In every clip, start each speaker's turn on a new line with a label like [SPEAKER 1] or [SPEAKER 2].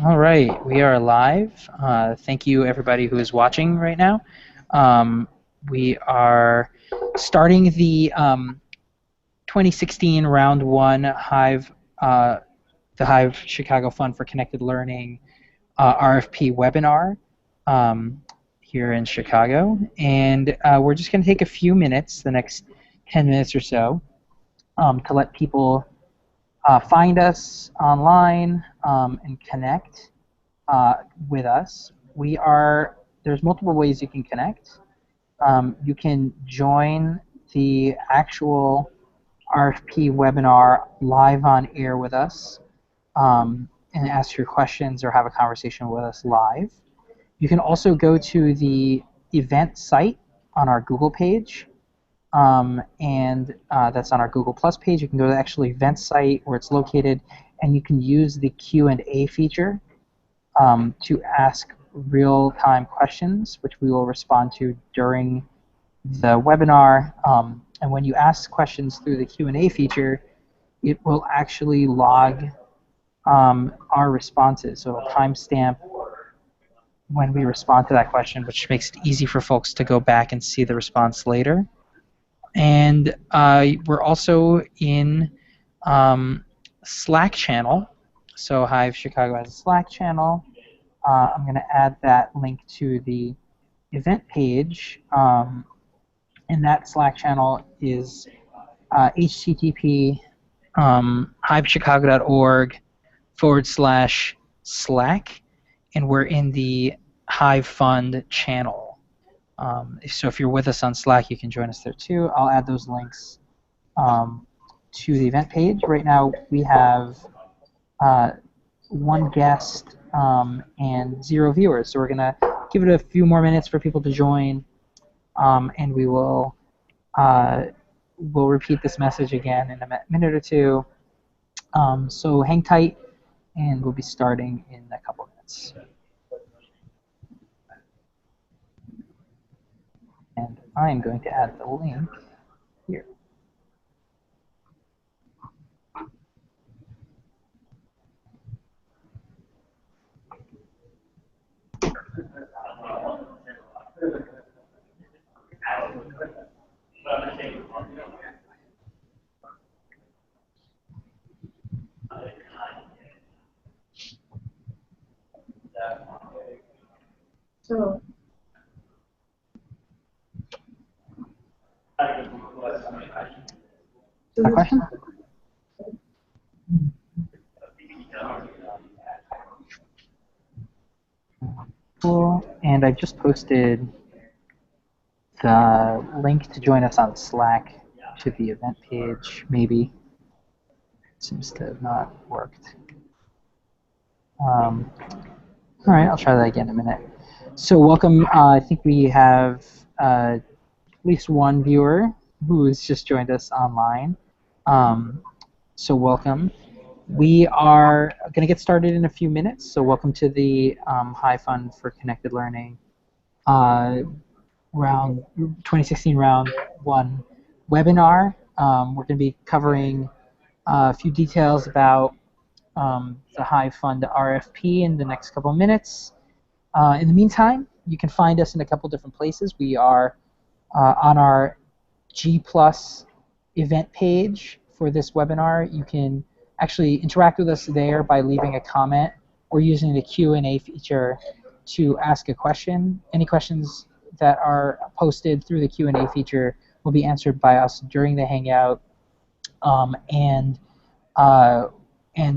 [SPEAKER 1] All right, we are live. Thank you, everybody who is watching right now. Um, we are starting the 2016 Round 1 Hive, the Hive Chicago Fund for Connected Learning RFP webinar here in Chicago. And we're just going to take a few minutes, the next 10 minutes or so, to let people find us online and connect with us. There's multiple ways you can connect. You can join the actual RFP webinar live on air with us and ask your questions or have a conversation with us live. You can also go to the event site on our Google page, and that's on our Google Plus page. You can go to the actual event site where it's located, and you can use the Q&A feature to ask real-time questions, which we will respond to during the webinar. And when you ask questions through the Q&A feature, it will actually log our responses. So it'll timestamp when we respond to that question, which makes it easy for folks to go back and see the response later. And we're also in Slack channel. So Hive Chicago has a Slack channel. I'm going to add that link to the event page. And that Slack channel is http hivechicago.org/Slack, and we're in the Hive Fund channel. So if you're with us on Slack, you can join us there too. I'll add those links to the event page. Right now we have one guest and 0 viewers, so we're going to give it a few more minutes for people to join, and we will we'll repeat this message again in a minute or two. So hang tight, and we'll be starting in a couple minutes. And I'm going to add the link here.
[SPEAKER 2] So,
[SPEAKER 1] A question? Cool. And I've just posted the link to join us on Slack to the event page, maybe. Seems to have not worked. All right, I'll try that again in a minute. So welcome. I think we have at least one viewer who's just joined us online. So welcome. We are going to get started in a few minutes. So welcome to the Hive Fund for Connected Learning round 2016 round 1 webinar. We're going to be covering a few details about the Hive Fund RFP in the next couple of minutes. In the meantime, you can find us in a couple different places. We are on our G+ event page for this webinar. You can actually interact with us there by leaving a comment or using the Q&A feature to ask a question. Any questions that are posted through the Q&A feature will be answered by us during the Hangout. And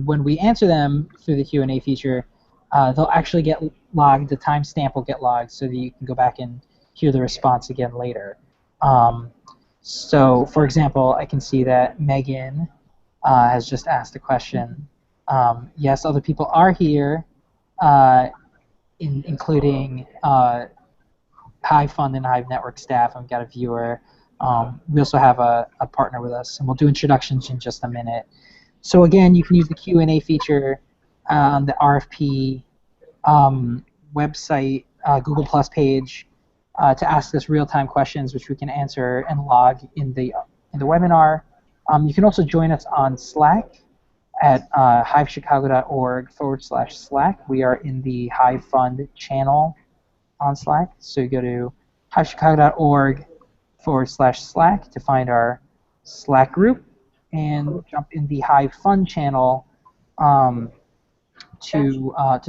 [SPEAKER 1] when we answer them through the Q&A feature, they'll actually get logged. The timestamp will get logged so that you can go back and hear the response again later. So, for example, I can see that Megan has just asked a question. Yes, other people are here, including Hive Fund and Hive Network staff. I've got a viewer. We also have a partner with us, and we'll do introductions in just a minute. So again, you can use the Q&A feature on the RFP website, Google Plus page, to ask us real-time questions, which we can answer and log in the webinar. You can also join us on Slack at hivechicago.org/Slack. We are in the Hive Fund channel on Slack. So you go to hivechicago.org/Slack to find our Slack group and jump in the Hive Fund channel to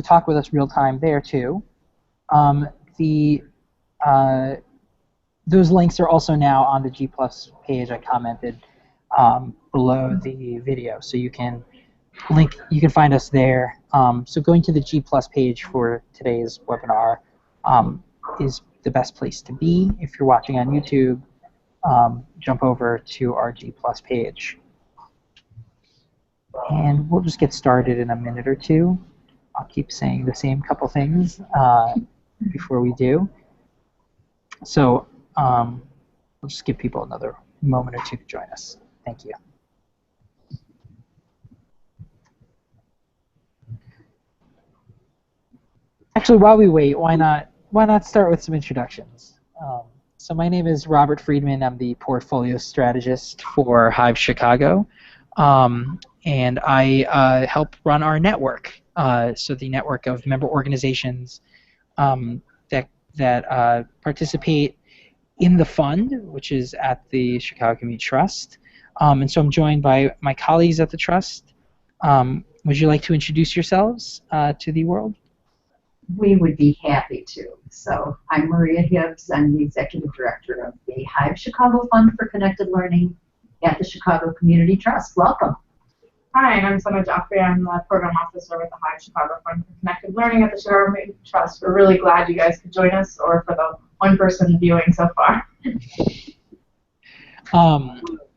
[SPEAKER 1] talk with us real time there too. The those links are also now on the G Plus page I commented below the video, so you can find us there. So going to the G Plus page for today's webinar is the best place to be. If you're watching on YouTube, jump over to our G Plus page. And we'll just get started in a minute or two. I'll keep saying the same couple things before we do. So we'll just give people another moment or two to join us. Thank you. Actually, while we wait, why not start with some introductions? So my name is Robert Friedman. I'm the portfolio strategist for Hive Chicago, and I help run our network. So the network of member organizations that participate in the fund, which is at the Chicago Community Trust. And so I'm joined by my colleagues at the trust. Would you like to introduce yourselves to the world?
[SPEAKER 2] We would be happy to. So I'm Maria Hibbs. I'm the Executive Director of the Hive Chicago Fund for Connected Learning at the Chicago Community Trust. Welcome.
[SPEAKER 3] Hi, and I'm Sana Jaffrey. I'm the Program Officer with the Hive Chicago Fund for Connected Learning at the Chicago Community Trust. We're really glad you guys could join us, or for the one person viewing so far.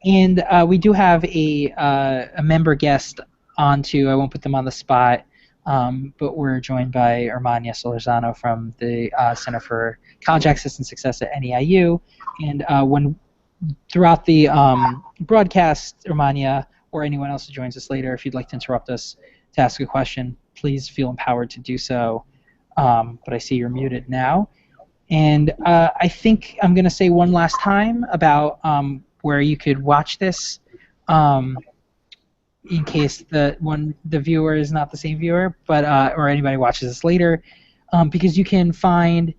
[SPEAKER 1] And we do have a member guest on too. I won't put them on the spot. But we're joined by Ermania Solorzano from the Center for College Access and Success at NEIU. And throughout the broadcast, Ermania or anyone else who joins us later, if you'd like to interrupt us to ask a question, please feel empowered to do so. But I see you're muted now. And I think I'm going to say one last time about where you could watch this. In case the viewer is not the same viewer, but or anybody watches this later, because you can find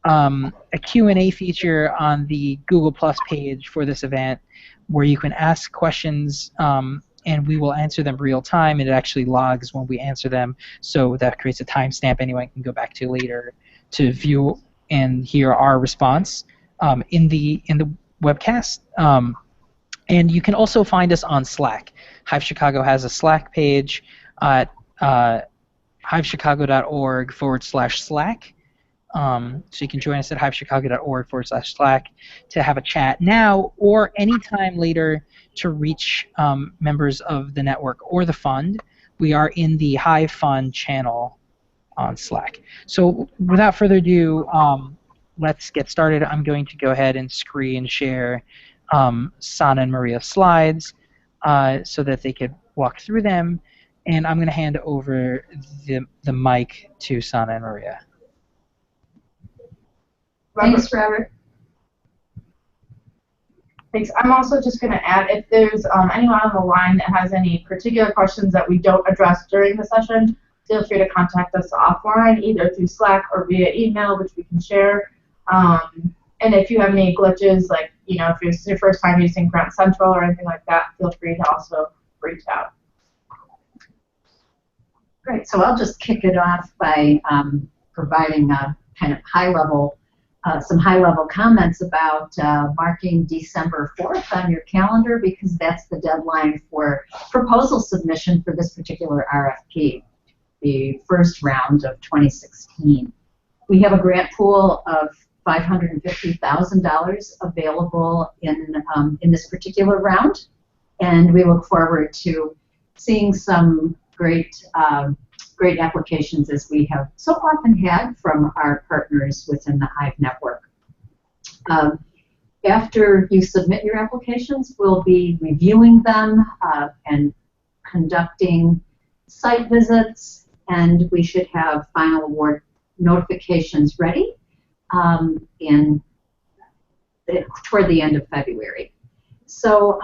[SPEAKER 1] a Q&A feature on the Google Plus page for this event, where you can ask questions and we will answer them real time, and it actually logs when we answer them, so that creates a timestamp anyone can go back to later to view and hear our response in the webcast. And you can also find us on Slack. Hive Chicago has a Slack page at hivechicago.org/Slack. So you can join us at hivechicago.org/Slack to have a chat now or anytime later to reach members of the network or the fund. We are in the Hive Fund channel on Slack. So without further ado, let's get started. I'm going to go ahead and screen share Sana and Maria's slides so that they could walk through them, and I'm going to hand over the mic to Sana and Maria.
[SPEAKER 2] Thanks, Robert.
[SPEAKER 3] Thanks. I'm also just going to add, if there's anyone on the line that has any particular questions that we don't address during the session, feel free to contact us offline, either through Slack or via email, which we can share. And if you have any glitches, like, if it's your first time using Grant Central or anything like that, feel free to also reach out.
[SPEAKER 2] Great. So I'll just kick it off by providing a kind of some high-level comments about marking December 4th on your calendar, because that's the deadline for proposal submission for this particular RFP, the first round of 2016. We have a grant pool of $550,000 available in this particular round, and we look forward to seeing some great applications, as we have so often had from our partners within the Hive network. After you submit your applications, we'll be reviewing them and conducting site visits, and we should have final award notifications ready toward the end of February. So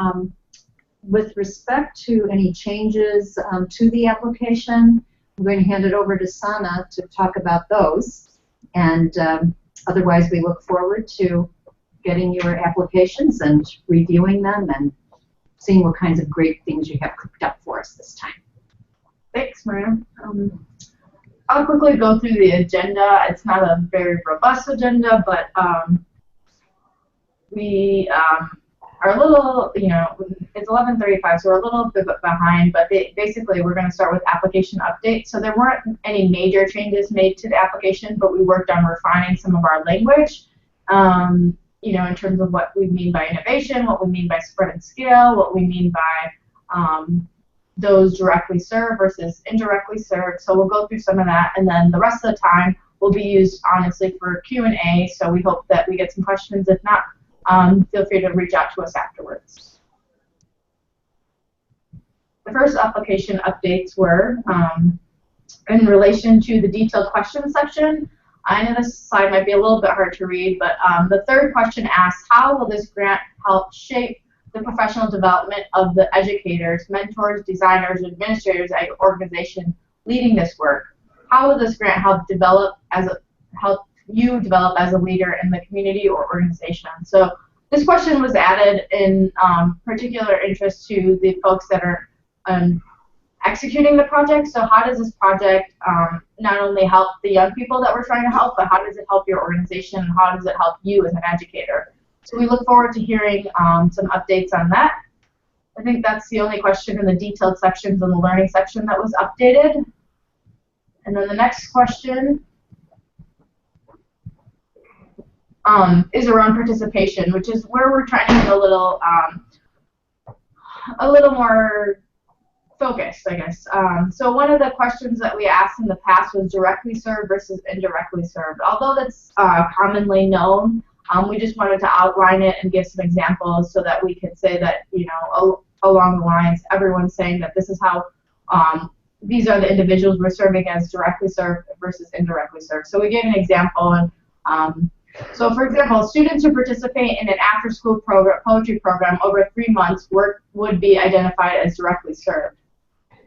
[SPEAKER 2] with respect to any changes to the application, I'm going to hand it over to Sana to talk about those. And otherwise, we look forward to getting your applications and reviewing them and seeing what kinds of great things you have cooked up for us this time.
[SPEAKER 3] Thanks, Maria. I'll quickly go through the agenda. It's not a very robust agenda, but we are a little, it's 11:35, so we're a little bit behind, but basically we're going to start with application updates. So there weren't any major changes made to the application, but we worked on refining some of our language, in terms of what we mean by innovation, what we mean by spread and scale, what we mean by those directly served versus indirectly served. So we'll go through some of that, and then the rest of the time will be used, honestly, for Q&A, so we hope that we get some questions. If not, feel free to reach out to us afterwards. The first application updates were in relation to the detailed questions section. I know this slide might be a little bit hard to read, but the third question asks, how will this grant help shape the professional development of the educators, mentors, designers, administrators at your organization leading this work? How will this grant help you develop as a leader in the community or organization? So this question was added in particular interest to the folks that are executing the project. So how does this project not only help the young people that we're trying to help, but how does it help your organization, and how does it help you as an educator? So we look forward to hearing some updates on that. I think that's the only question in the detailed sections in the learning section that was updated. And then the next question is around participation, which is where we're trying to get a little more focused, I guess. So one of the questions that we asked in the past was directly served versus indirectly served. Although that's commonly known, we just wanted to outline it and give some examples so that we could say that, along the lines, everyone's saying that this is how these are the individuals we're serving as directly served versus indirectly served. So we gave an example, and so for example, students who participate in an after-school poetry program over 3 months would be identified as directly served.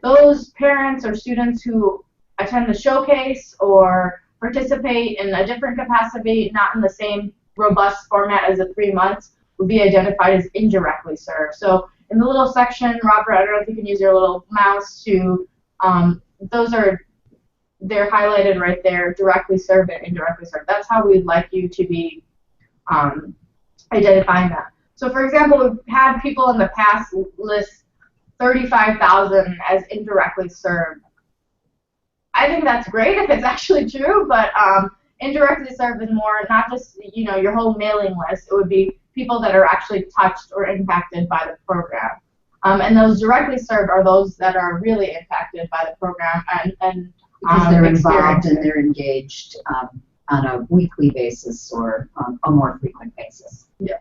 [SPEAKER 3] Those parents or students who attend the showcase or participate in a different capacity, not in the same robust format as the 3 months, would be identified as indirectly served. So in the little section, Robert, I don't know if you can use your little mouse to, they're highlighted right there, directly served and indirectly served. That's how we'd like you to be identifying that. So for example, we've had people in the past list 35,000 as indirectly served. I think that's great if it's actually true, but indirectly served is more not just your whole mailing list. It would be people that are actually touched or impacted by the program. And those directly served are those that are really impacted by the program and
[SPEAKER 2] because they're involved and they're engaged on a weekly basis or a more frequent basis.
[SPEAKER 3] Yeah.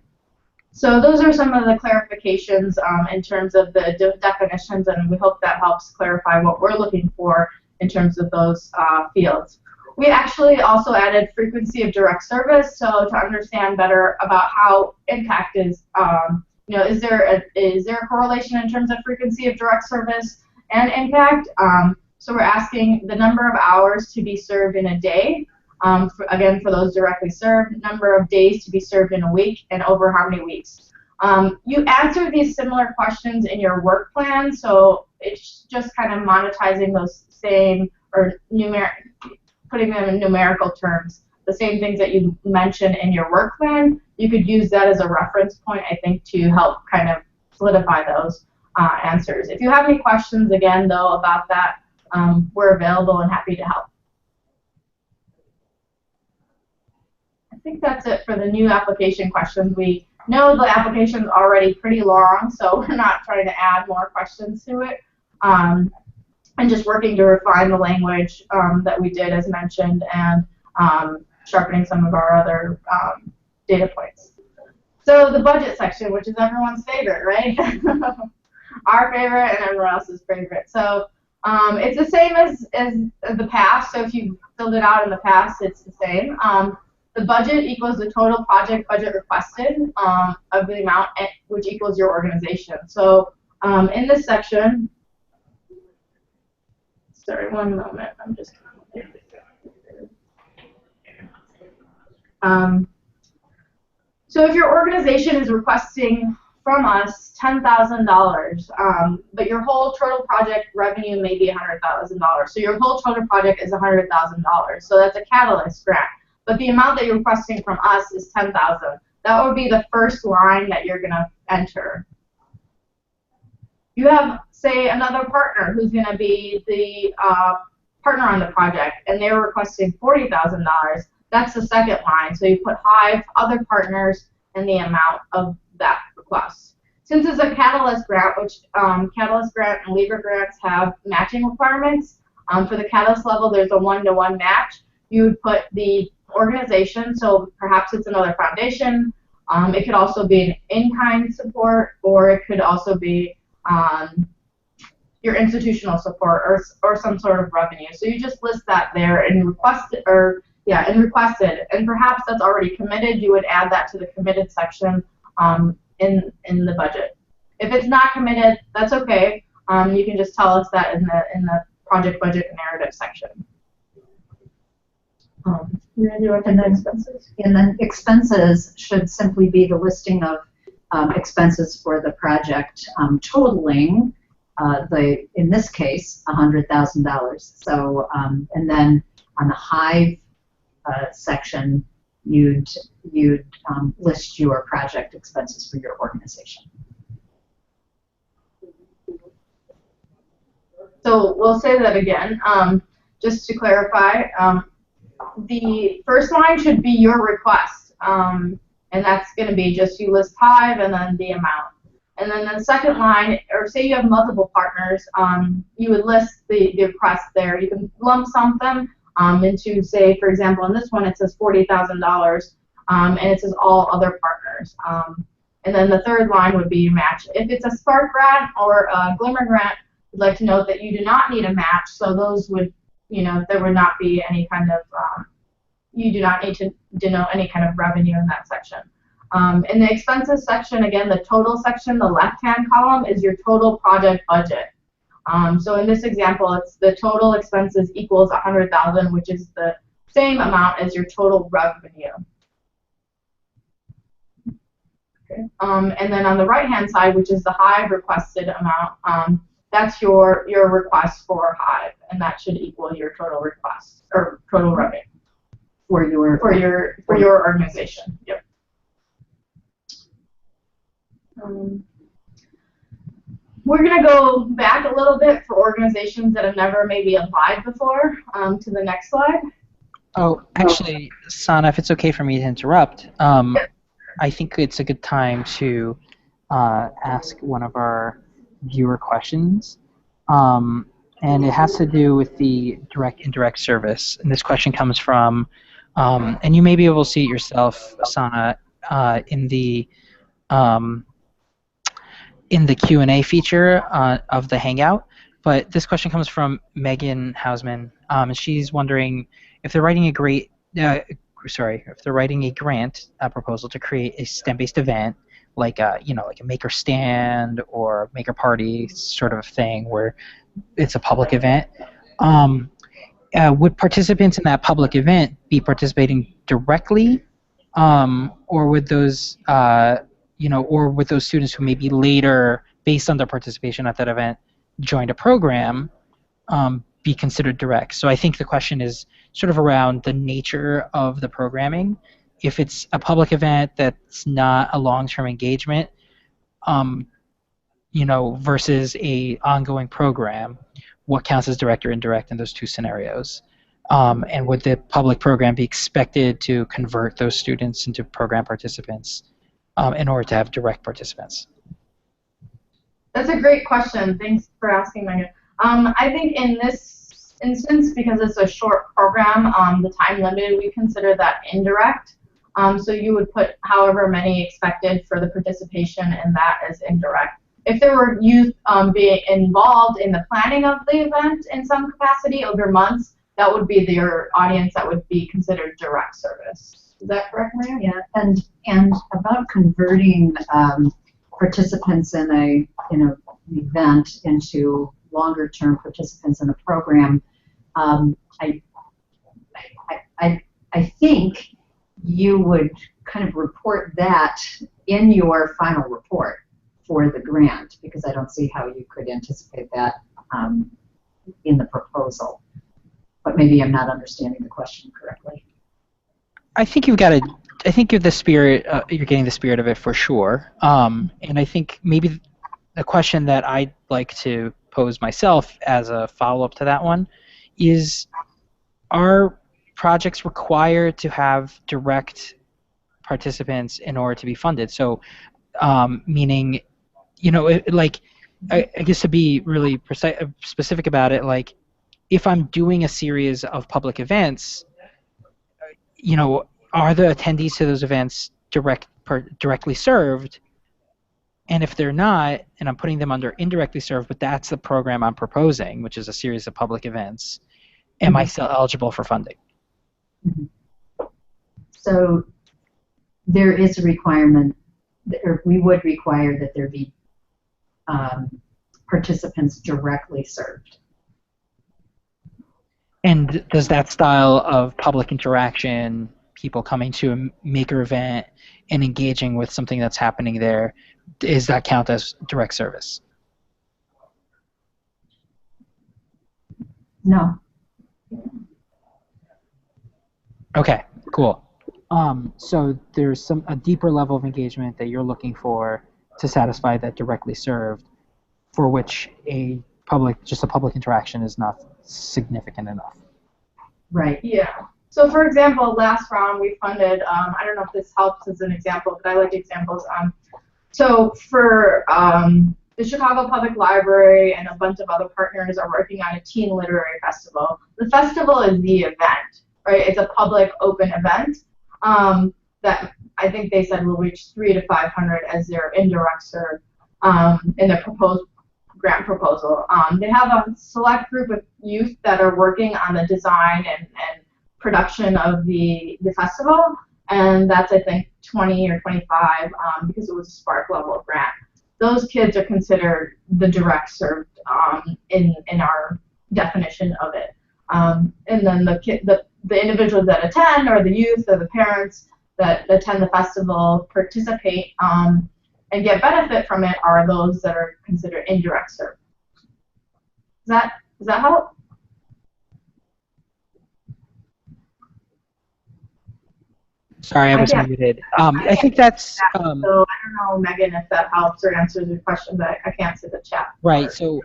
[SPEAKER 3] So those are some of the clarifications in terms of the definitions, and we hope that helps clarify what we're looking for in terms of those fields. We actually also added frequency of direct service, so to understand better about how impact is, is there a correlation in terms of frequency of direct service and impact? So we're asking the number of hours to be served in a day, again for those directly served, number of days to be served in a week, and over how many weeks. You answer these similar questions in your work plan, so it's just kind of monetizing those same, or putting them in numerical terms. The same things that you mentioned in your work plan, you could use that as a reference point, I think, to help kind of solidify those answers. If you have any questions, again, though, about that, we're available and happy to help. I think that's it for the new application questions. We know the application is already pretty long, so we're not trying to add more questions to it. And just working to refine the language that we did, as mentioned, and sharpening some of our other data points. So the budget section, which is everyone's favorite, right? Our favorite and everyone else's favorite. So it's the same as the past. So if you filled it out in the past, it's the same. The budget equals the total project budget requested of the amount, which equals your organization. So In this section, sorry, one moment, I'm just so if your organization is requesting from us $10,000, but your whole total project revenue may be $100,000. So your whole total project is $100,000. So that's a catalyst grant. But the amount that you're requesting from us is $10,000. That would be the first line that you're going to enter. You have, say, another partner who's going to be the partner on the project, and they're requesting $40,000. That's the second line. So you put Hive, other partners, and the amount of that request. Since it's a Catalyst grant, which Catalyst grant and Lever grants have matching requirements, for the Catalyst level, there's a one-to-one match. You would put the organization, so perhaps it's another foundation. It could also be an in-kind support, or it could also be your institutional support or some sort of revenue. So you just list that there and request it, and requested, and perhaps that's already committed. You would add that to the committed section in the budget. If it's not committed, that's okay. You can just tell us that in the project budget narrative section.
[SPEAKER 2] And then expenses should simply be the listing of expenses for the project totaling in this case $100,000. So and then on the Hive section, you'd list your project expenses for your organization.
[SPEAKER 3] So we'll say that again, just to clarify. The first line should be your request, and that's going to be just you list Hive and then the amount. And then the second line, or say you have multiple partners, you would list the request there. You can lump sum them into, say, for example, in this one it says $40,000, and it says all other partners. And then the third line would be your match. If it's a Spark grant or a Glimmer grant, I'd like to note that you do not need a match, so those would, there would not be any kind of, you do not need to denote any kind of revenue in that section. In the expenses section, again, the total section, the left-hand column is your total project budget. So in this example, it's the total expenses equals $100,000, which is the same amount as your total revenue. Okay. And then on the right-hand side, which is the Hive requested amount, that's your request for Hive, and that should equal your total request or total revenue for your organization. Yep. We're going to go back a little bit for organizations that have never maybe applied before to the next slide.
[SPEAKER 1] Oh, actually, Sana, if it's okay for me to interrupt, I think it's a good time to ask one of our viewer questions. And it has to do with the direct-indirect service. And this question comes from, and you may be able to see it yourself, Sana, in the Q&A feature of the Hangout. But this question comes from Megan Hausman, and she's wondering if they're writing if they're writing a grant proposal to create a STEM-based event, like a maker stand or maker party sort of thing, where it's a public event. Would participants in that public event be participating directly, or would those would those students who maybe later, based on their participation at that event, joined a program, be considered direct? So I think the question is sort of around the nature of the programming. If it's a public event that's not a long-term engagement, versus a ongoing program, what counts as direct or indirect in those two scenarios? And would the public program be expected to convert those students into program participants in order to have direct participants?
[SPEAKER 3] That's a great question. Thanks for asking, Megan. I think in this instance, because it's a short program, the time limited, we consider that indirect. So you would put however many expected for the participation, and that is indirect. If there were youth being involved in the planning of the event in some capacity over months, that would be your audience that would be considered direct service. Is that correct, Maria?
[SPEAKER 2] Yeah, and about converting participants in a event into longer-term participants in a program, um, I, I think you would kind of report that in your final report for the grant, because I don't see how you could anticipate that in the proposal. But maybe I'm not understanding the question correctly.
[SPEAKER 1] I think you've got to. I think you're the spirit. You're getting the spirit of it for sure. And I think maybe the question that I'd like to pose myself as a follow-up to that one is: are projects required to have direct participants in order to be funded? So, meaning, like, I guess to be really precise, specific about it, like, if I'm doing a series of public events, are the attendees to those events directly served? And if they're not, and I'm putting them under indirectly served, but that's the program I'm proposing, which is a series of public events, am I still eligible for funding?
[SPEAKER 2] So there is a requirement, or we would require that there be participants directly served.
[SPEAKER 1] And does that style of public interaction, people coming to a maker event and engaging with something that's happening there, does that count as direct service?
[SPEAKER 2] No.
[SPEAKER 1] Okay, cool. So there's a deeper level of engagement that you're looking for to satisfy that directly served, for which just a public interaction is not significant enough.
[SPEAKER 2] Right.
[SPEAKER 3] Yeah. So for example, last round we funded, I don't know if this helps as an example, but I like examples. So for the Chicago Public Library and a bunch of other partners are working on a teen literary festival. The festival is the event, right? It's a public open event that I think they said will reach 300 to 500 as their indirect serve in the proposed grant proposal. They have a select group of youth that are working on the design and production of the festival, and that's, I think, 20 or 25 because it was a Spark level grant. Those kids are considered the direct served in our definition of it. And then the individuals that attend, or the youth or the parents that attend the festival, participate and get benefit from it, are those that are considered indirect served. Does that help?
[SPEAKER 1] Sorry, I was muted. I think that's.
[SPEAKER 3] So I don't know, Megan, if that helps or answers your question, but I can't see the chat.
[SPEAKER 1] Right. So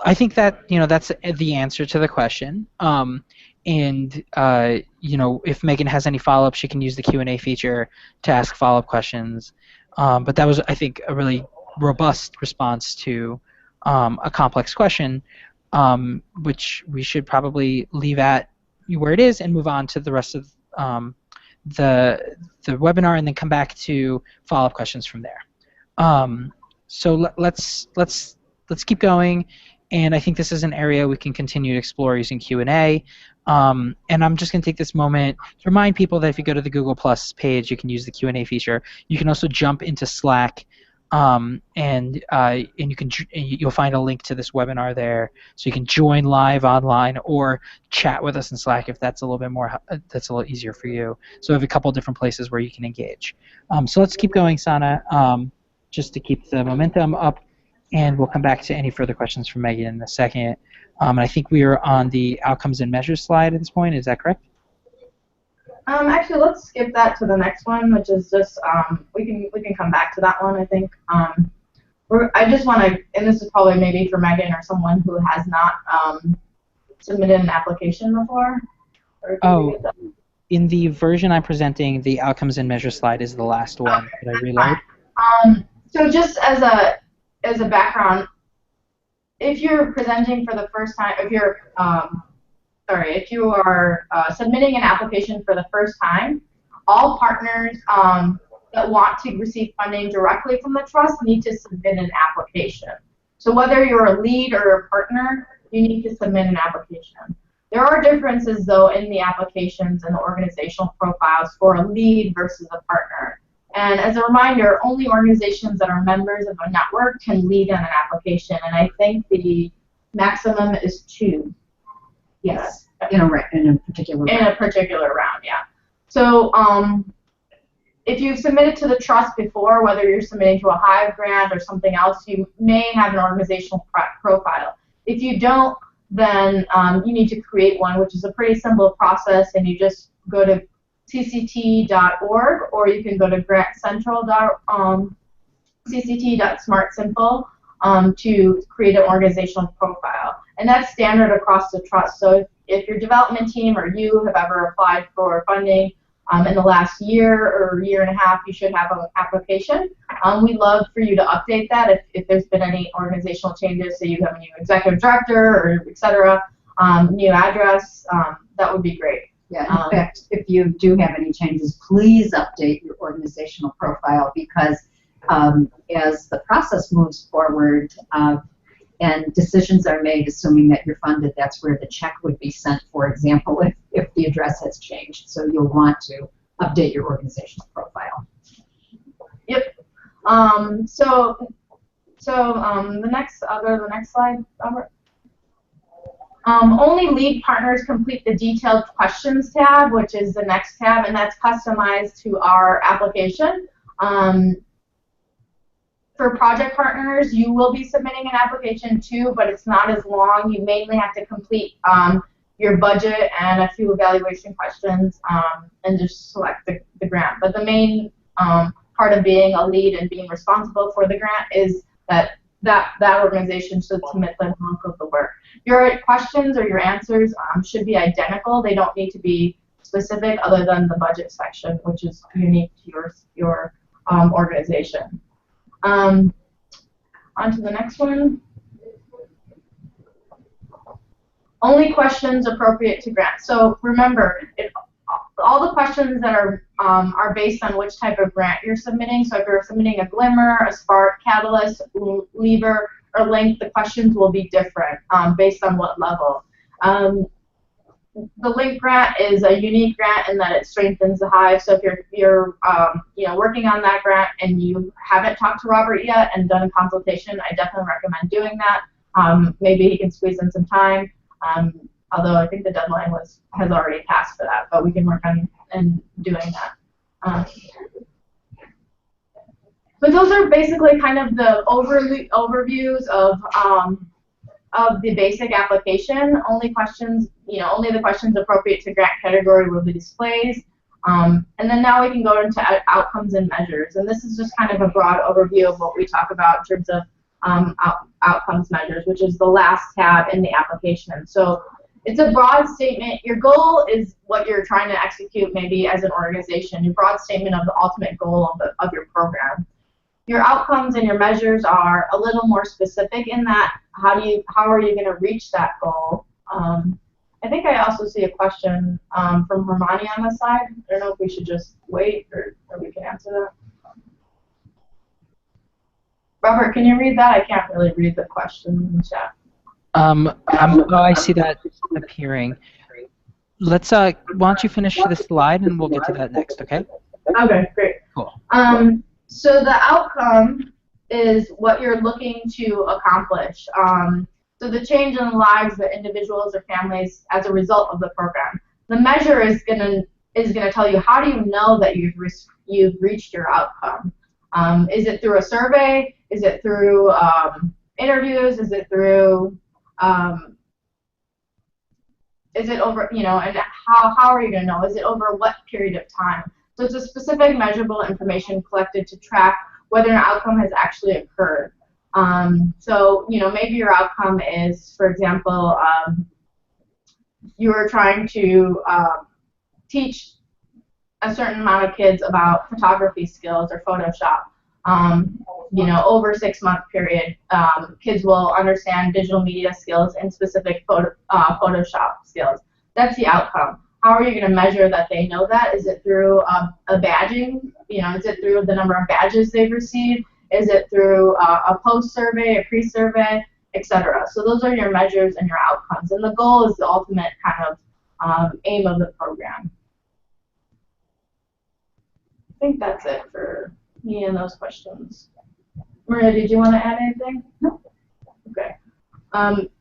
[SPEAKER 1] I think that that's the answer to the question. And if Megan has any follow-up, she can use the Q&A feature to ask follow-up questions. But that was, I think, a really robust response to a complex question, which we should probably leave at where it is and move on to the rest of the webinar, and then come back to follow-up questions from there. So let's keep going, and I think this is an area we can continue to explore using Q&A. And I'm just going to take this moment to remind people that if you go to the Google Plus page, you can use the Q&A feature. You can also jump into Slack, and you'll find a link to this webinar there, so you can join live online or chat with us in Slack if that's a little bit more, that's a little easier for you. So we have a couple different places where you can engage. So let's keep going, Sana, just to keep the momentum up, and we'll come back to any further questions from Megan in a second. And I think we are on the outcomes and measures slide at this point. Is that correct?
[SPEAKER 3] Actually, let's skip that to the next one, which is just we can come back to that one. I think I just want to, and this is probably maybe for Megan or someone who has not submitted an application before.
[SPEAKER 1] Oh, in the version I'm presenting, the outcomes and measures slide is the last one.
[SPEAKER 3] Okay,
[SPEAKER 1] Did I reload?
[SPEAKER 3] So just as a background, if you're presenting for the first time, if you are submitting an application for the first time, all partners that want to receive funding directly from the trust need to submit an application. So whether you're a lead or a partner, you need to submit an application. There are differences, though, in the applications and the organizational profiles for a lead versus a partner. And as a reminder, only organizations that are members of a network can lead on an application, and I think the maximum is 2.
[SPEAKER 2] Yes, in a particular round.
[SPEAKER 3] In a particular round, yeah. So if you've submitted to the trust before, whether you're submitting to a Hive grant or something else, you may have an organizational profile. If you don't, then you need to create one, which is a pretty simple process, and you just go to cct.org, or you can go to grantcentral.cct.smartsimple to create an organizational profile. And that's standard across the trust. So if your development team or you have ever applied for funding in the last year or year and a half, you should have an application. We'd love for you to update that if there's been any organizational changes, so you have a new executive director or et cetera, new address, that would be great.
[SPEAKER 2] Yeah, in fact, if you do have any changes, please update your organizational profile, because as the process moves forward and decisions are made, assuming that you're funded, that's where the check would be sent, for example, if the address has changed. So you'll want to update your organizational profile.
[SPEAKER 3] Yep. The next slide, Robert. Only lead partners complete the detailed questions tab, which is the next tab, and that's customized to our application. For project partners, you will be submitting an application too, but it's not as long. You mainly have to complete your budget and a few evaluation questions and just select the grant. But the main part of being a lead and being responsible for the grant is that organization should submit the bulk of the work. Your questions or your answers should be identical. They don't need to be specific other than the budget section, which is unique to your organization. On to the next one. Only questions appropriate to grant. So remember, all the questions that are based on which type of grant you're submitting. So if you're submitting a Glimmer, a Spark, Catalyst, Lever, or Link, the questions will be different based on what level. The Link grant is a unique grant in that it strengthens the Hive. So if you're working on that grant and you haven't talked to Robert yet and done a consultation, I definitely recommend doing that. Maybe he can squeeze in some time. Although I think the deadline has already passed for that, but we can work on doing that. But those are basically kind of the overviews of the basic application. Only the questions appropriate to grant category will be displayed. And then now we can go into outcomes and measures. And this is just kind of a broad overview of what we talk about in terms of outcomes measures, which is the last tab in the application. So it's a broad statement. Your goal is what you're trying to execute maybe as an organization, your broad statement of the ultimate goal of your program. Your outcomes and your measures are a little more specific in that how are you going to reach that goal? I think I also see a question from Hermione on this side. I don't know if we should just wait or we can answer that. Robert, can you read that? I can't really read the question in the chat.
[SPEAKER 1] I see that appearing. Let's why don't you finish the slide and we'll get to that next, okay?
[SPEAKER 3] Okay, great.
[SPEAKER 1] Cool.
[SPEAKER 3] So the outcome is what you're looking to accomplish. So the change in the lives of individuals or families as a result of the program. The measure is gonna tell you, how do you know that you've reached your outcome? Is it through a survey? Is it through interviews? Is it through is it over, and how are you going to know? Is it over what period of time? So it's a specific measurable information collected to track whether an outcome has actually occurred. So, maybe your outcome is, for example, you are trying to teach a certain amount of kids about photography skills or Photoshop. Over a 6-month period, kids will understand digital media skills and specific Photoshop skills. That's the outcome. How are you going to measure that they know that? Is it through a badging? Is it through the number of badges they've received? Is it through a post-survey, a pre-survey, etc.? So those are your measures and your outcomes. And the goal is the ultimate kind of aim of the program. think that's it for me and those questions. Maria, did you want to add anything?
[SPEAKER 2] No.
[SPEAKER 3] Okay.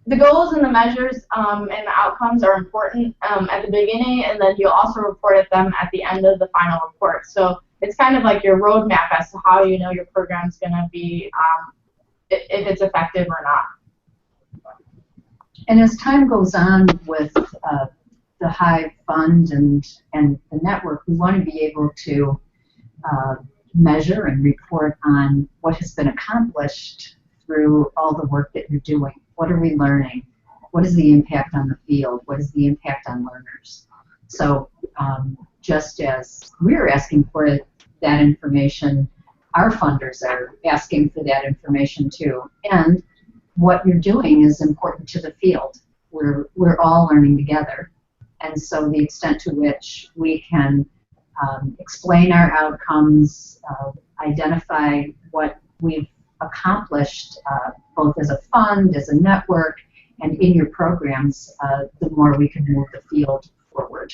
[SPEAKER 3] The goals and the measures and the outcomes are important at the beginning, and then you'll also report at them at the end of the final report. So it's kind of like your roadmap as to how you know your program's going to be, if it's effective or not.
[SPEAKER 2] And as time goes on with the Hive Fund and the network, we want to be able to measure and report on what has been accomplished through all the work that you're doing. What are we learning? What is the impact on the field? What is the impact on learners? So just as we're asking for that information, our funders are asking for that information too. And what you're doing is important to the field. We're all learning together. And so the extent to which we can explain our outcomes, identify what we've accomplished both as a fund, as a network, and in your programs, the more we can move the field forward.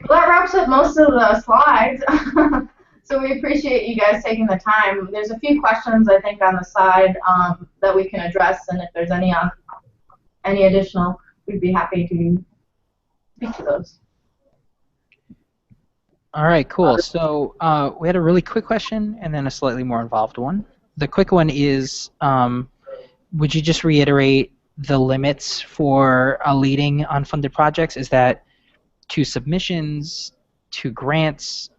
[SPEAKER 3] Well, that wraps up most of the slides. So we appreciate you guys taking the time. There's a few questions I think on the side that we can address, and if there's any additional, we'd be happy to speak to those.
[SPEAKER 1] All right, cool. So we had a really quick question and then a slightly more involved one. The quick one is, would you just reiterate the limits for leading unfunded projects? Is that 2 submissions, 2 grants?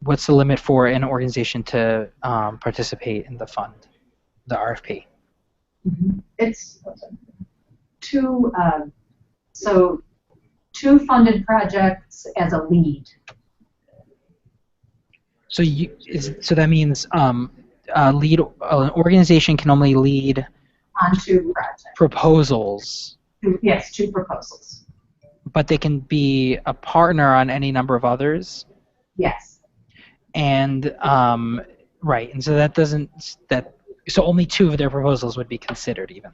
[SPEAKER 1] What's the limit for an organization to participate in the fund, the RFP?
[SPEAKER 2] Mm-hmm. It's 2, so 2 funded projects as a lead.
[SPEAKER 1] So so that means an organization can only lead
[SPEAKER 2] on 2 projects.
[SPEAKER 1] Proposals.
[SPEAKER 2] Yes, 2 proposals.
[SPEAKER 1] But they can be a partner on any number of others.
[SPEAKER 2] Yes.
[SPEAKER 1] And right, and so that doesn't so only 2 of their proposals would be considered even.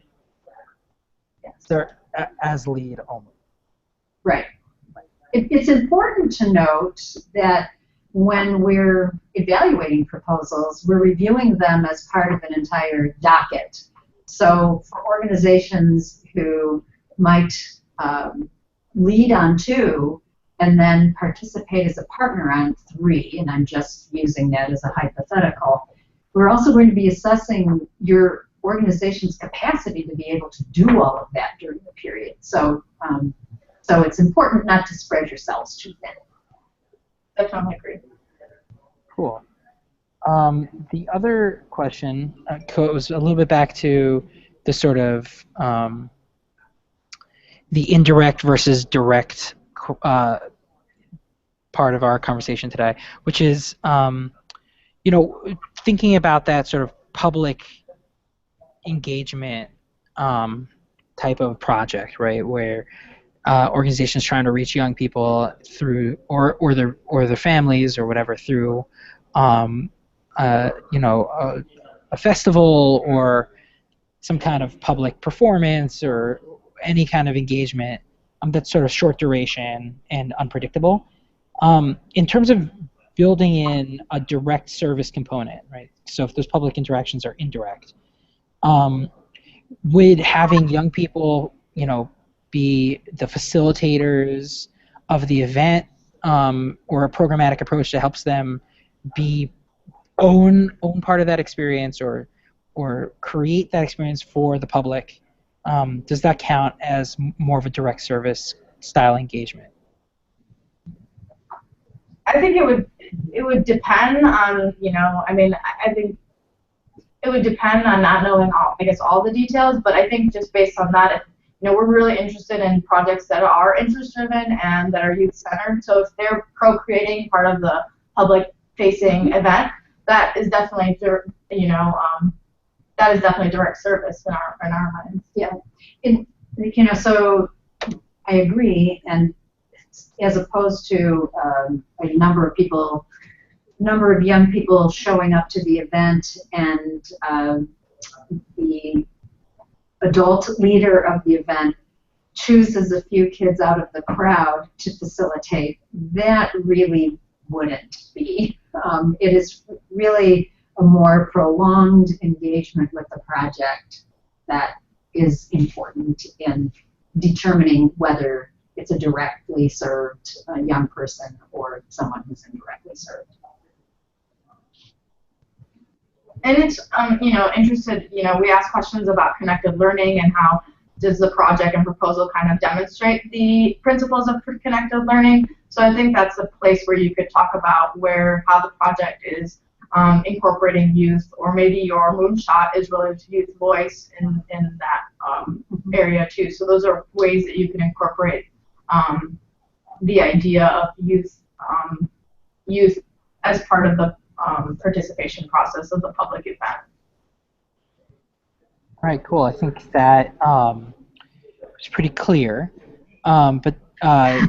[SPEAKER 2] Yes.
[SPEAKER 1] They're as lead only.
[SPEAKER 2] Right. It's important to note that when we're evaluating proposals, we're reviewing them as part of an entire docket. So for organizations who might lead on 2 and then participate as a partner on 3, and I'm just using that as a hypothetical, we're also going to be assessing your organization's capacity to be able to do all of that during the period. So, so it's important not to spread yourselves too thin.
[SPEAKER 3] Definitely agree.
[SPEAKER 1] Cool. The other question goes a little bit back to the sort of the indirect versus direct part of our conversation today, which is, you know, thinking about that sort of public engagement type of project, right, where organizations trying to reach young people through, or their families or whatever, through, you know, a festival or some kind of public performance or any kind of engagement that's sort of short duration and unpredictable. In terms of building in a direct service component, right? So if those public interactions are indirect, would having young people, you know, be the facilitators of the event, or a programmatic approach that helps them own part of that experience or create that experience for the public? Does that count as more of a direct service style engagement?
[SPEAKER 3] I think it would depend on, you know, I mean, I think it would depend on not knowing all the details, but I think just based on that, you know, we're really interested in projects that are interest driven and that are youth centered. So if they're co-creating part of the public facing event, that is definitely, you know, that is definitely direct service in our minds.
[SPEAKER 2] Yeah, you know, so I agree, and as opposed to a number of young people showing up to the event and the adult leader of the event chooses a few kids out of the crowd to facilitate, that really wouldn't be. It is really a more prolonged engagement with the project that is important in determining whether it's a directly served young person or someone who's indirectly served.
[SPEAKER 3] And it's, interested, we ask questions about connected learning and how does the project and proposal kind of demonstrate the principles of connected learning. So I think that's a place where you could talk about how the project is incorporating youth, or maybe your moonshot is related to youth voice in that area too. So those are ways that you can incorporate the idea of youth as part of the participation process of the public event.
[SPEAKER 1] All right, cool. I think that was pretty clear. But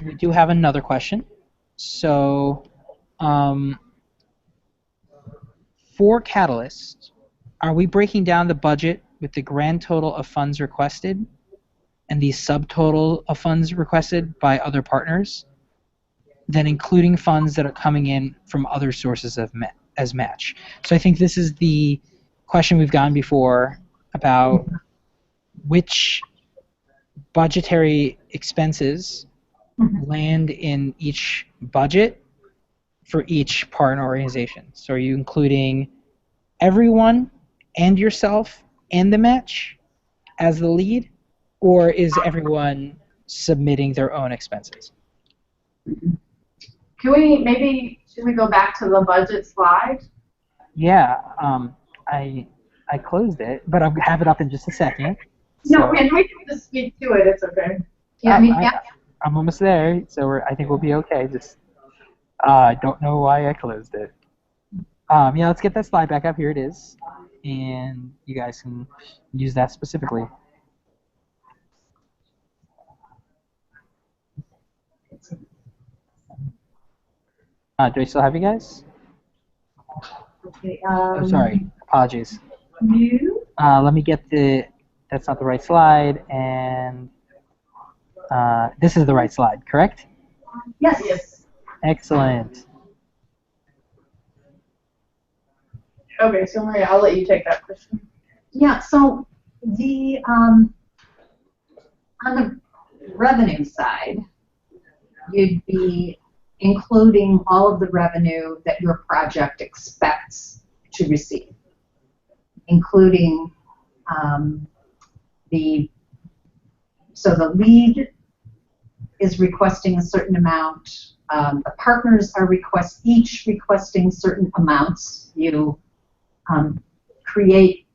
[SPEAKER 1] we do have another question. So for Catalyst, are we breaking down the budget with the grand total of funds requested and the subtotal of funds requested by other partners, then including funds that are coming in from other sources as match? So I think this is the question we've gotten before about which budgetary expenses land in each budget for each partner organization. So are you including everyone and yourself and the match as the lead, or is everyone submitting their own expenses?
[SPEAKER 3] Should we go back to the budget slide?
[SPEAKER 1] Yeah, I closed it, but I'll have it up in just a second.
[SPEAKER 3] No, and we can just speak to it. It's okay.
[SPEAKER 2] Yeah,
[SPEAKER 1] I'm almost there, so I think we'll be okay. Just don't know why I closed it. Yeah, let's get that slide back up. Here it is, and you guys can use that specifically. Do I still have you guys?
[SPEAKER 2] Okay,
[SPEAKER 1] Oh, sorry. Apologies.
[SPEAKER 2] new.
[SPEAKER 1] Let me get that's not the right slide, and this is the right slide, correct?
[SPEAKER 2] Yes.
[SPEAKER 3] Yes.
[SPEAKER 1] Excellent.
[SPEAKER 3] Okay, so Maria, I'll let you take that question.
[SPEAKER 2] Yeah, so on the revenue side, you'd be including all of the revenue that your project expects to receive, including so the lead is requesting a certain amount. The partners are each requesting certain amounts. You create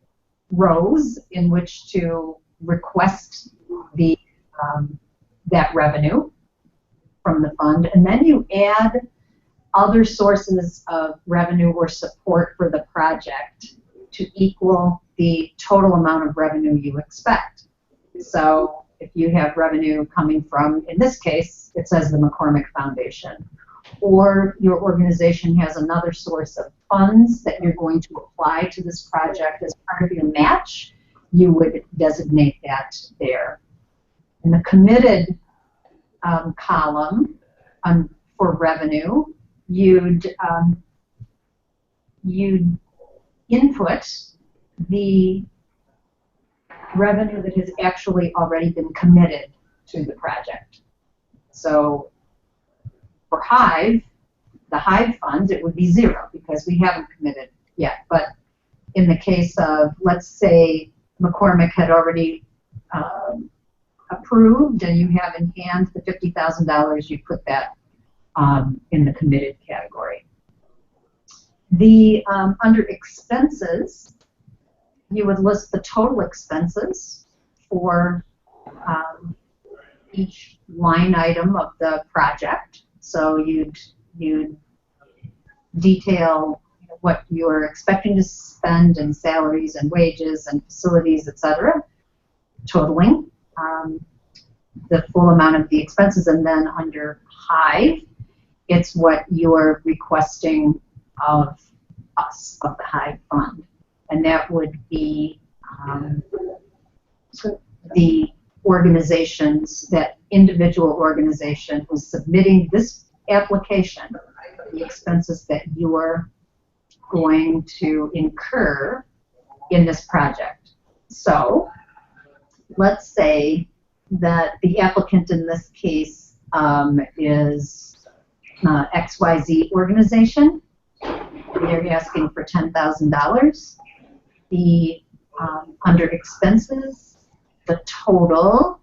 [SPEAKER 2] rows in which to request that revenue from the fund, and then you add other sources of revenue or support for the project to equal the total amount of revenue you expect. So if you have revenue coming from, in this case, it says the McCormick Foundation, or your organization has another source of funds that you're going to apply to this project as part of your match, you would designate that there. In the committed column for revenue, you'd input the revenue that has actually already been committed to the project. So for Hive, the Hive funds, it would be 0 because we haven't committed yet. But in the case of, let's say, McCormick had already approved and you have in hand the $50,000, you put that in the committed category. Under expenses, you would list the total expenses for each line item of the project. So you'd detail what you're expecting to spend in salaries and wages and facilities, etc., totaling the full amount of the expenses. And then under Hive, it's what you're requesting of us, of the Hive fund. And that would be the organizations, that individual organization who's submitting this application, the expenses that you are going to incur in this project. So let's say that the applicant in this case is XYZ organization. They're asking for $10,000. The under expenses, the total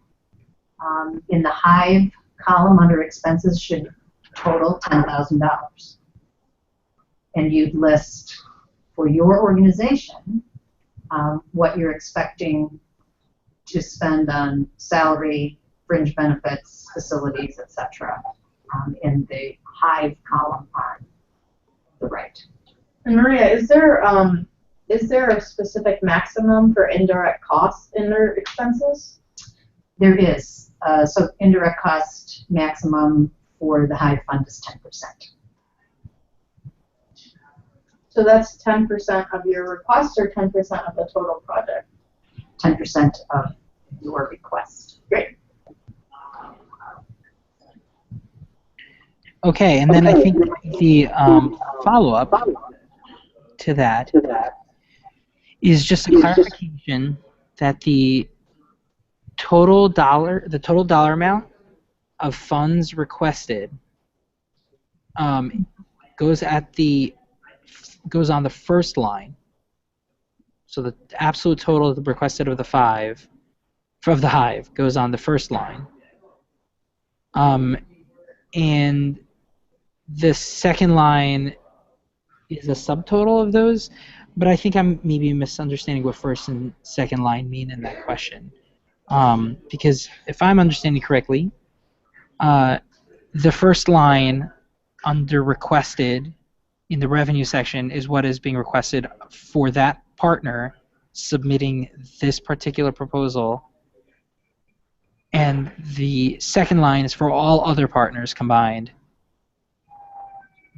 [SPEAKER 2] in the Hive column under expenses should total $10,000. And you'd list for your organization what you're expecting to spend on salary, fringe benefits, facilities, etc. In the Hive column on the right.
[SPEAKER 3] And Maria, is there a specific maximum for indirect costs in their expenses?
[SPEAKER 2] There is. So indirect cost maximum for the Hive fund is 10%.
[SPEAKER 3] So that's 10% of your request or 10% of the total project?
[SPEAKER 2] 10% of your request.
[SPEAKER 3] Great.
[SPEAKER 1] Okay, and then I think the follow-up to that is just a clarification that the total dollar amount of funds requested goes on the first line. So the absolute total requested of the Hive goes on the first line. And the second line is a subtotal of those, but I think I'm maybe misunderstanding what first and second line mean in that question. Because if I'm understanding correctly, the first line under requested in the revenue section is what is being requested for that partner submitting this particular proposal, and the second line is for all other partners combined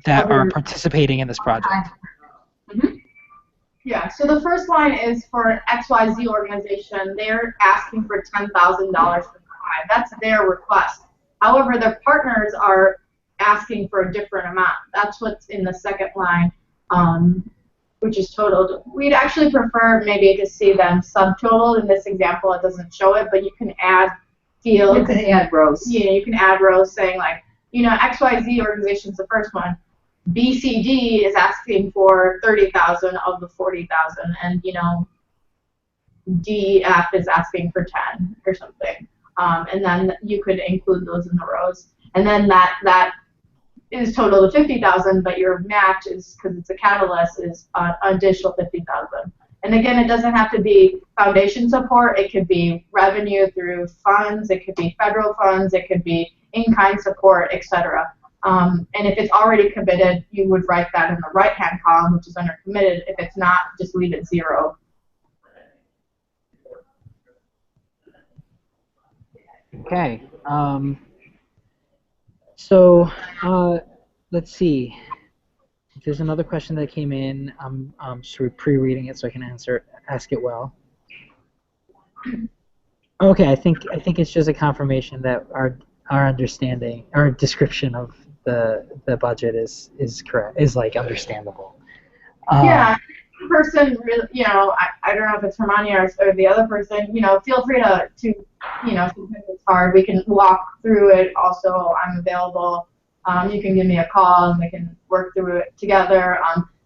[SPEAKER 1] that are participating in this project.
[SPEAKER 3] Mm-hmm. Yeah, so the first line is for an XYZ organization. They're asking for $10,000 for the Hive. That's their request. However, their partners are asking for a different amount. That's what's in the second line, which is totaled. We'd actually prefer maybe to see them subtotaled. In this example, it doesn't show it, but you can add fields.
[SPEAKER 2] You can add rows.
[SPEAKER 3] Yeah, you can add rows saying like, XYZ organization's the first one. BCD is asking for 30,000 of the 40,000, and DF is asking for 10 or something. And then you could include those in the rows, and then that is total to 50,000, but your match is, because it's a catalyst, is an additional 50,000. And again, it doesn't have to be foundation support. It could be revenue through funds. It could be federal funds. It could be in-kind support, etc. And if it's already committed, you would write that in the right-hand column, which is under committed. If it's not, just leave it 0.
[SPEAKER 1] Okay. So let's see. There's another question that came in. I'm sort of pre-reading it so I can ask it well. Okay, I think it's just a confirmation that our understanding, our description of the budget is correct, is like understandable.
[SPEAKER 3] Yeah, the person really, I don't know if it's Hermione or the other person, feel free to sometimes it's hard. We can walk through it. Also, I'm available. You can give me a call and we can work through it together.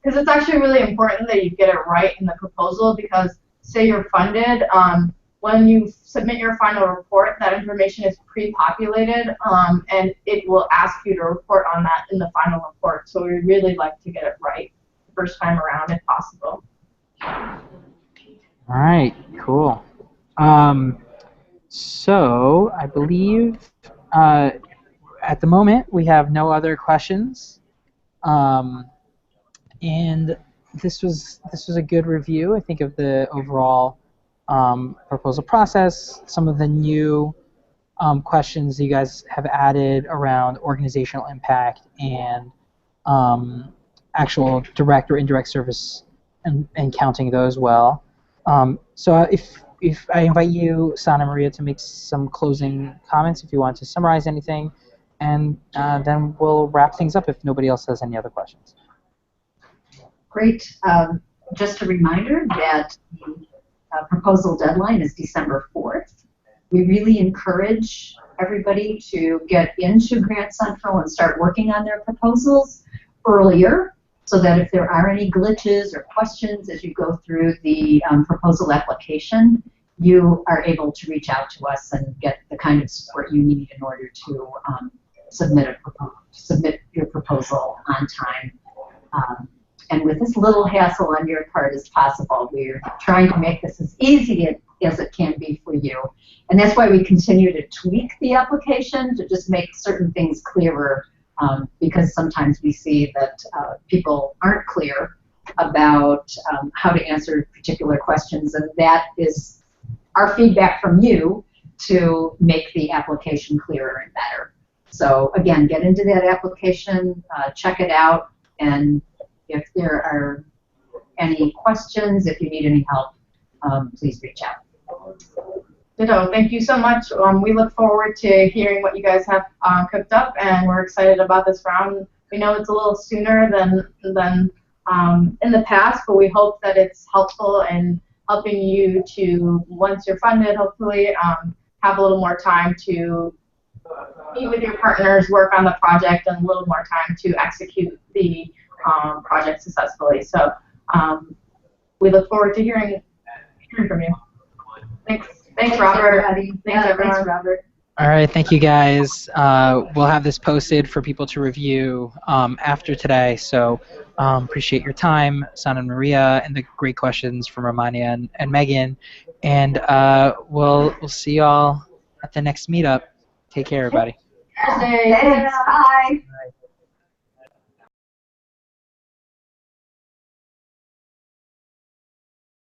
[SPEAKER 3] Because it's actually really important that you get it right in the proposal, because say you're funded, when you submit your final report, that information is pre-populated, and it will ask you to report on that in the final report. So we really like to get it right the first time around if possible.
[SPEAKER 1] All right, cool. So I believe at the moment we have no other questions, and this was a good review, I think, of the overall proposal process. Some of the new questions you guys have added around organizational impact and actual direct or indirect service, and counting those well. So if I invite you, Sana Maria, to make some closing comments if you want to summarize anything, and then we'll wrap things up if nobody else has any other questions.
[SPEAKER 2] Great. Just a reminder that the proposal deadline is December 4th. We really encourage everybody to get into Grant Central and start working on their proposals earlier, so that if there are any glitches or questions as you go through the proposal application, you are able to reach out to us and get the kind of support you need in order to submit your proposal on time. And with as little hassle on your part as possible. We're trying to make this as easy as it can be for you. And that's why we continue to tweak the application to just make certain things clearer, because sometimes we see that people aren't clear about how to answer particular questions, and that is our feedback from you to make the application clearer and better. So again, get into that application, check it out, and if there are any questions, if you need any help, please reach out.
[SPEAKER 3] Ditto. Thank you so much. We look forward to hearing what you guys have cooked up, and we're excited about this round. We know it's a little sooner than in the past, but we hope that it's helpful in helping you to, once you're funded, hopefully have a little more time to meet with your partners, work on the project, and a little more time to execute the project successfully. So we look forward to hearing from you. Thanks, Robert.
[SPEAKER 2] Everybody.
[SPEAKER 3] Thanks, everyone.
[SPEAKER 2] Thanks, Robert.
[SPEAKER 1] All right, thank you guys. We'll have this posted for people to review after today. So appreciate your time, Sana and Maria, and the great questions from Romania and Megan. And we'll see y'all at the next meetup. Take care, everybody.
[SPEAKER 3] Thursday.
[SPEAKER 2] Thanks. Bye.